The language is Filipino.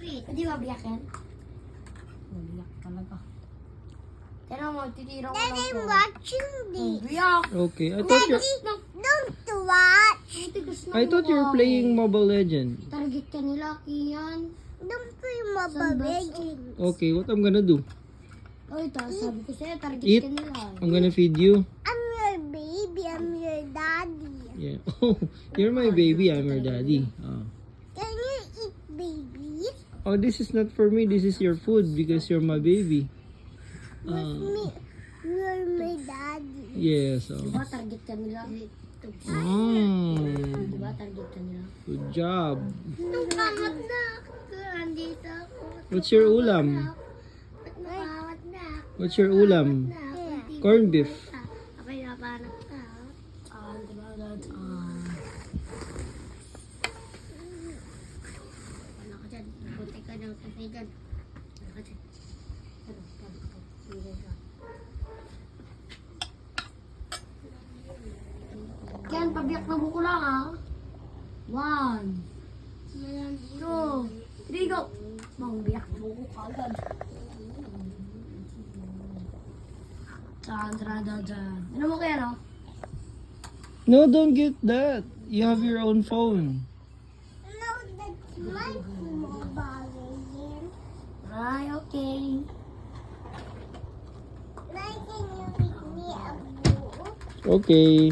feet. Hindi ba biyak yan? Biyak talaga. Kaya mo, titira ko lang Daddy, to. watching this. Biyak! Okay, I thought you're Don't watch. Ang tigas na I thought you were playing Mobile Legend. Target ka nila, Kian. Don't play Mobile Legends. Okay, what I'm gonna do? Oh, ito, sabi ko sa'yo, target Eat. ka nila. I'm gonna feed you. I'm your baby. I'm your daddy. Yeah. Oh, you're my baby. I'm your daddy. Oh. Can you eat, baby? Oh, this is not for me. This is your food because you're my baby. With me. You're my daddy. Yes. Oh. Diba, target ka nila? Diba, target ka nila? Good job. Nung pangat na ako, nandito ako. What's your ulam? Napangat na ako. What's your ulam? Corned beef. Ako'y napanat na. Diba, ano ka dyan? Nabuti ka ng kasi dyan. Ano ka dyan? Ken, pabiyak na buko lang ah. 1, 2, 3, go! Bang, biyak na buko ka agad. Dyan. Ano mo kaya no? No, don't get that. You have your own phone. No, that's my Mobile Legends. Ay, okay. Like, can you make me a book? Okay.